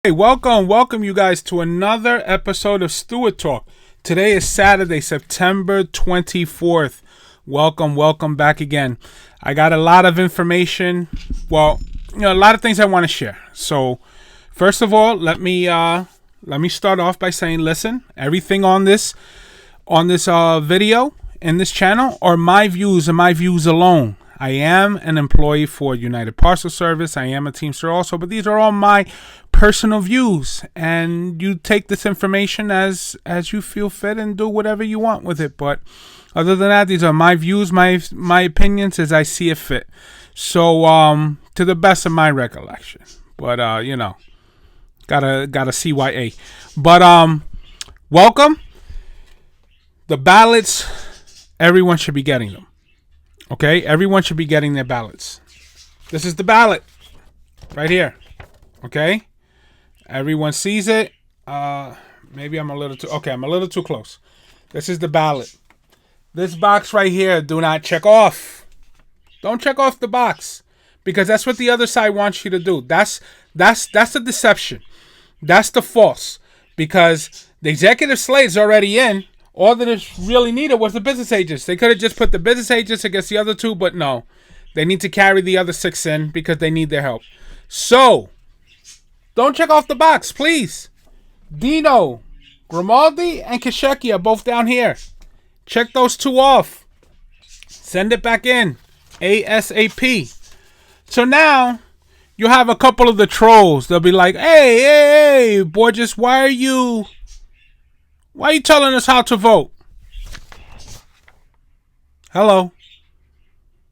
Hey, welcome you guys to another episode of Stewart Talk. Today is Saturday, September 24th. Welcome back again. I got a lot of information. Well, a lot of things I want to share. So, first of all, let me start off by saying, listen, everything on this video in this channel are my views and my views alone. I am an employee for United Parcel Service. I am a Team-Stirr also, but these are all my personal views, and you take this information as you feel fit and do whatever you want with it. But other than that, these are my views, my opinions as I see it fit. So to the best of my recollection. But gotta CYA. But welcome. The ballots, everyone should be getting them. Okay, everyone should be getting their ballots. This is the ballot right here. Okay, everyone sees it. Maybe I'm a little too close. This is the ballot. This box right here, do not check off. Don't check off the box, because that's what the other side wants you to do. That's the deception. That's the false, because the executive slate is already in. All that is really needed was the business agents. They could have just put the business agents against the other two, but no. They need to carry the other six in because they need their help. So, don't check off the box, please. Dino, Grimaldi, and Kasheki are both down here. Check those two off. Send it back in. ASAP. So now, you have a couple of the trolls. They'll be like, hey, Borges, why are you telling us how to vote? Hello.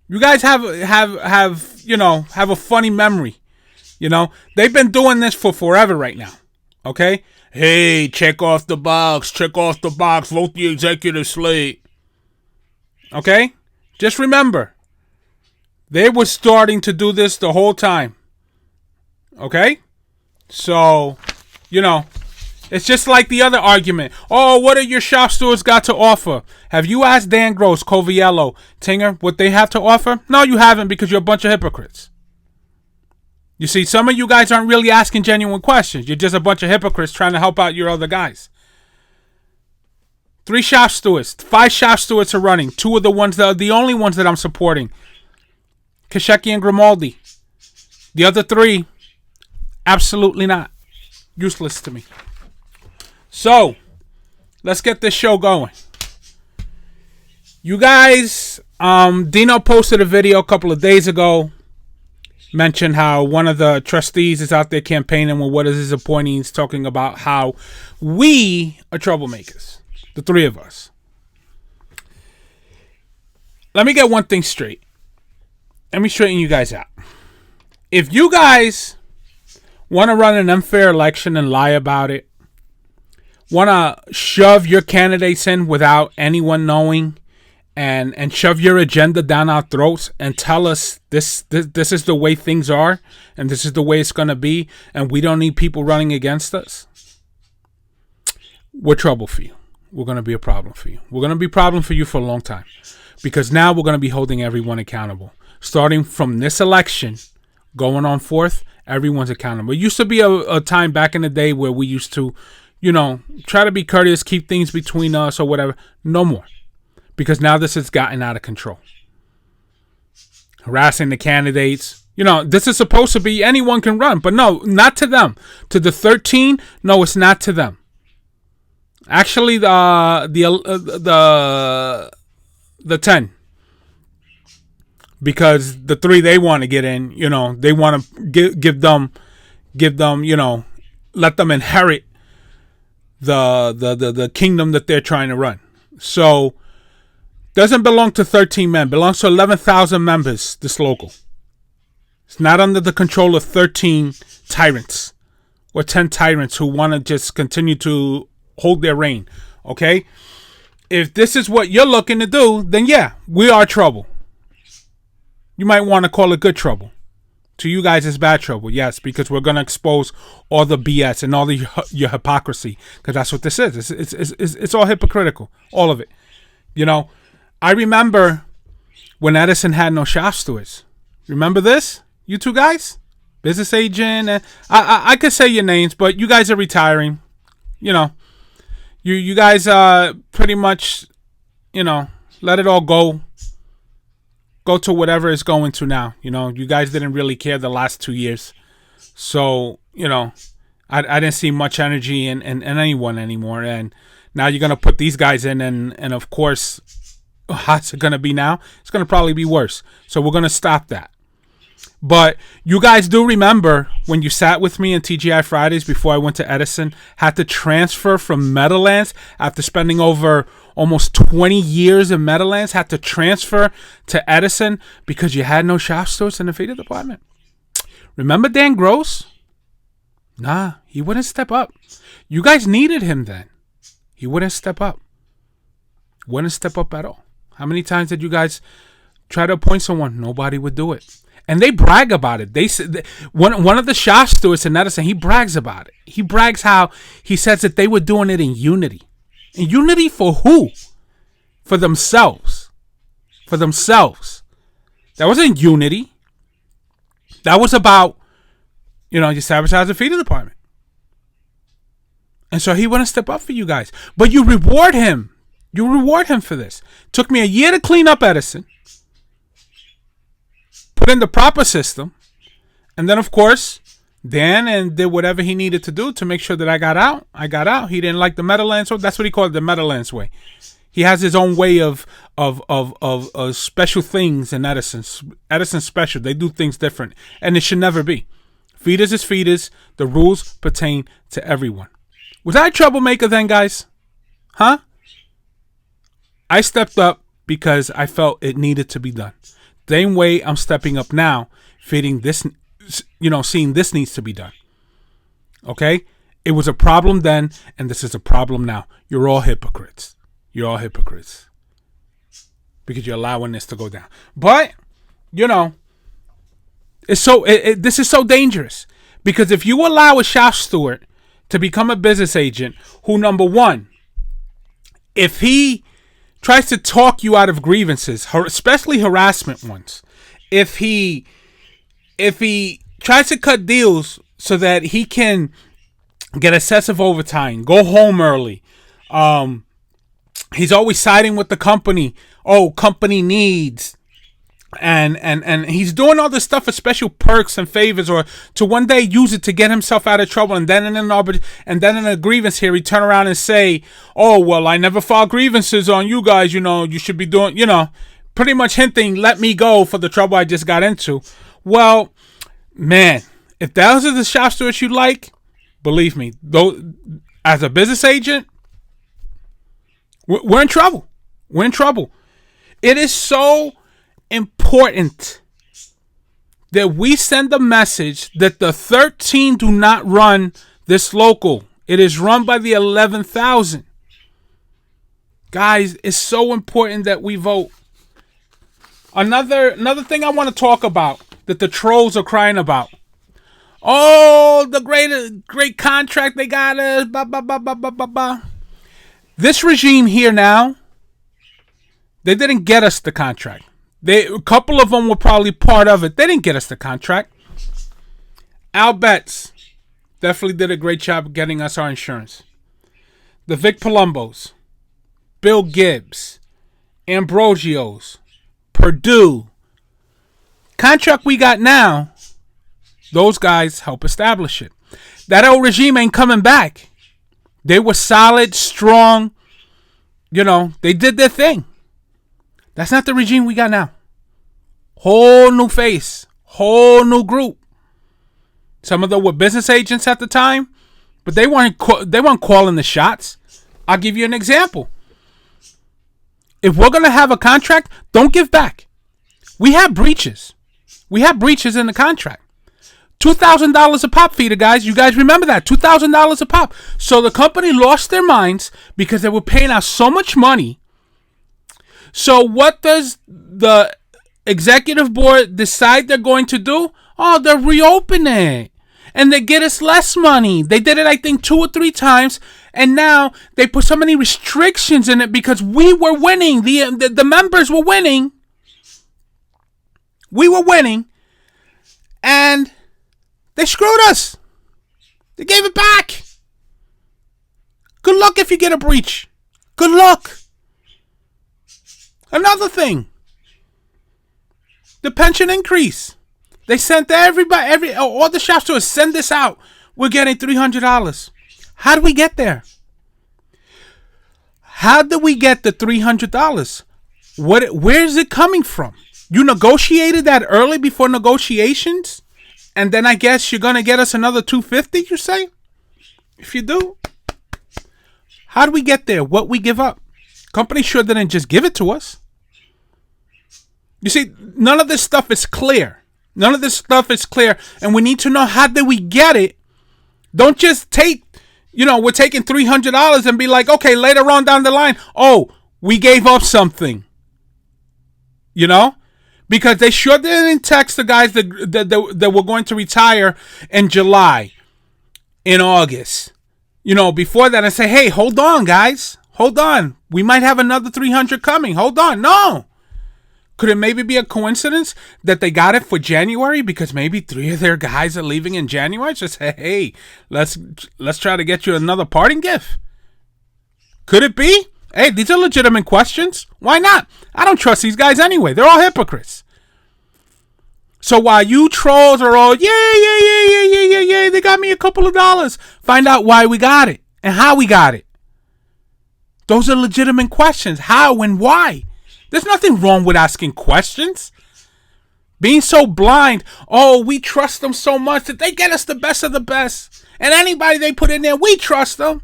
You guys have a funny memory. They've been doing this for forever right now. Okay? Hey, check off the box, vote the executive slate. Okay? Just remember, they were starting to do this the whole time. Okay? So, it's just like the other argument. Oh, what are your shop stewards got to offer? Have you asked Dan Gross, Coviello, Tinger what they have to offer? No, you haven't, because you're a bunch of hypocrites. You see, some of you guys aren't really asking genuine questions. You're just a bunch of hypocrites trying to help out your other guys. 3 shop stewards. 5 shop stewards are running. 2 of the ones that are the only ones that I'm supporting. Kasheki and Grimaldi. The other 3, absolutely not. Useless to me. So, let's get this show going. You guys, Dino posted a video a couple of days ago, mentioned how one of the trustees is out there campaigning with one of his appointees, talking about how we are troublemakers, the 3 of us. Let me get one thing straight. Let me straighten you guys out. If you guys want to run an unfair election and lie about it, want to shove your candidates in without anyone knowing, and shove your agenda down our throats and tell us this is the way things are and this is the way it's going to be and we don't need people running against us, we're trouble for you. We're going to be a problem for you. We're going to be a problem for you for a long time, because now we're going to be holding everyone accountable. Starting from this election, going on forth, everyone's accountable. It used to be a time back in the day where we used to, try to be courteous, keep things between us or whatever. No more. Because now this has gotten out of control. Harassing the candidates. This is supposed to be anyone can run. But no, not to them. To the 13, no, it's not to them. Actually, the 10. Because the 3 they want to get in, they want to give them, let them inherit the kingdom that they're trying to run. So, doesn't belong to 13 men. Belongs to 11,000 members, this local. It's not under the control of 13 tyrants or 10 tyrants who want to just continue to hold their reign. Okay? If this is what you're looking to do, then yeah, we are trouble. You might want to call it good trouble. To you guys, it's bad trouble, yes, because we're going to expose all the BS and all your hypocrisy, because that's what this is. It's all hypocritical, all of it. I remember when Edison had no shop stewards. Remember this? You two guys? business agent. I could say your names, but you guys are retiring. You know, you guys pretty much, let it all go. Go to whatever it's going to now. You guys didn't really care the last 2 years. So, I didn't see much energy in anyone anymore. And now you're going to put these guys in. And of course, how's it going to be now? It's going to probably be worse. So we're going to stop that. But you guys do remember when you sat with me in TGI Fridays before I went to Edison, had to transfer from Meadowlands after spending over almost 20 years in Meadowlands, had to transfer to Edison because you had no shop stewards in the feeder department. Remember Dan Gross? Nah, he wouldn't step up. You guys needed him then. He wouldn't step up. Wouldn't step up at all. How many times did you guys try to appoint someone? Nobody would do it. And they brag about it. They said one of the shop stewards in Edison, he brags about it. He brags how he says that they were doing it in unity. In unity for who? For themselves. For themselves. That wasn't unity. That was about, you sabotage the feeder department. And so he wouldn't step up for you guys. But you reward him. You reward him for this. Took me a year to clean up Edison. Put in the proper system. And then, of course, Dan and did whatever he needed to do to make sure that I got out. I got out. He didn't like the Meadowlands. So that's what he called it, the Meadowlands way. He has his own way of special things in Edison. Edison's special. They do things different. And it should never be. Feeders is feeders. The rules pertain to everyone. Was I a troublemaker then, guys? Huh? I stepped up because I felt it needed to be done. Same way I'm stepping up now, seeing this needs to be done. Okay? It was a problem then, and this is a problem now. You're all hypocrites. You're all hypocrites. Because you're allowing this to go down. But, this is so dangerous. Because if you allow a shop steward to become a business agent who, number one, if he tries to talk you out of grievances, especially harassment ones, if he tries to cut deals so that he can get excessive overtime, go home early, he's always siding with the company. Oh, company needs. And he's doing all this stuff for special perks and favors, or to one day use it to get himself out of trouble, and then in a grievance here, he turn around and say, "Oh, well, I never filed grievances on you guys. You should be doing." Pretty much hinting, "Let me go for the trouble I just got into." Well, man, if those are the shop stewards you like, believe me, though, as a business agent, we're in trouble. We're in trouble. It is so important that we send a message that the 13 do not run this local. It is run by the 11,000. Guys, it's so important that we vote. Another thing I want to talk about that the trolls are crying about. Oh, the great contract they got us. Blah, blah, blah, blah, blah, blah, blah. This regime here now, they didn't get us the contract. A couple of them were probably part of it. They didn't get us the contract. Al Betts definitely did a great job getting us our insurance. The Vic Palombos, Bill Gibbs, Ambrogios, Purdue. Contract we got now, those guys help establish it. That old regime ain't coming back. They were solid, strong. They did their thing. That's not the regime we got now. Whole new face. Whole new group. Some of them were business agents at the time, but they weren't calling the shots. I'll give you an example. If we're going to have a contract, don't give back. We have breaches. We have breaches in the contract. $2,000 a pop, feeder guys. You guys remember that? $2,000 a pop. So the company lost their minds because they were paying out so much money. So what does the executive board decide they're going to do? Oh, they'll reopen it. And they get us less money. They did it, I think, 2 or 3 times. And now they put so many restrictions in it because we were winning. The members were winning. We were winning. And They screwed us. They gave it back. Good luck if you get a breach. Good luck. Another thing. The pension increase. They sent everybody, all the shop stores, send this out. We're getting $300. How did we get there? How did we get the $300? Where is it coming from? You negotiated that early before negotiations? And then I guess you're going to get us another $250, you say? If you do. How do we get there? What we give up? Company sure didn't just give it to us. You see, none of this stuff is clear. None of this stuff is clear. And we need to know, how did we get it? Don't just take, we're taking $300 and be like, okay, later on down the line, oh, we gave up something. Because they sure didn't text the guys that were going to retire in July, in August. Before that, and say, hey, hold on, guys. Hold on. We might have another 300 coming. Hold on. No. Could it maybe be a coincidence that they got it for January because maybe 3 of their guys are leaving in January? Just say, hey, let's try to get you another parting gift. Could it be? Hey, these are legitimate questions. Why not? I don't trust these guys anyway. They're all hypocrites. So while you trolls are all, yeah, they got me a couple of dollars, find out why we got it and how we got it. Those are legitimate questions. How and why? There's nothing wrong with asking questions. Being so blind, oh, we trust them so much that they get us the best of the best. And anybody they put in there, we trust them.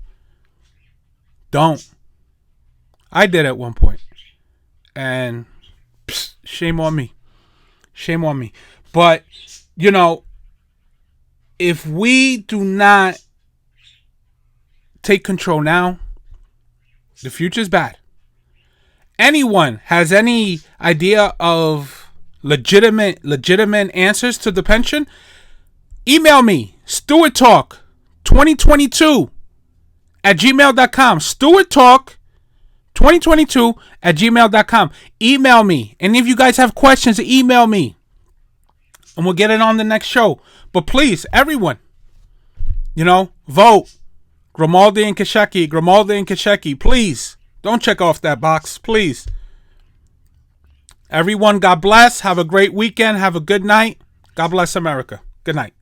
Don't. I did at one point. And shame on me. Shame on me. But, if we do not take control now, the future's bad. Anyone has any idea of legitimate answers to the pension? Email me, StuartTalk2022@gmail.com. StuartTalk2022@gmail.com. Email me. Any of you guys have questions, email me. And we'll get it on the next show. But please, everyone, vote. Grimaldi and Kasheki, please. Don't check off that box, please. Everyone, God bless. Have a great weekend. Have a good night. God bless America. Good night.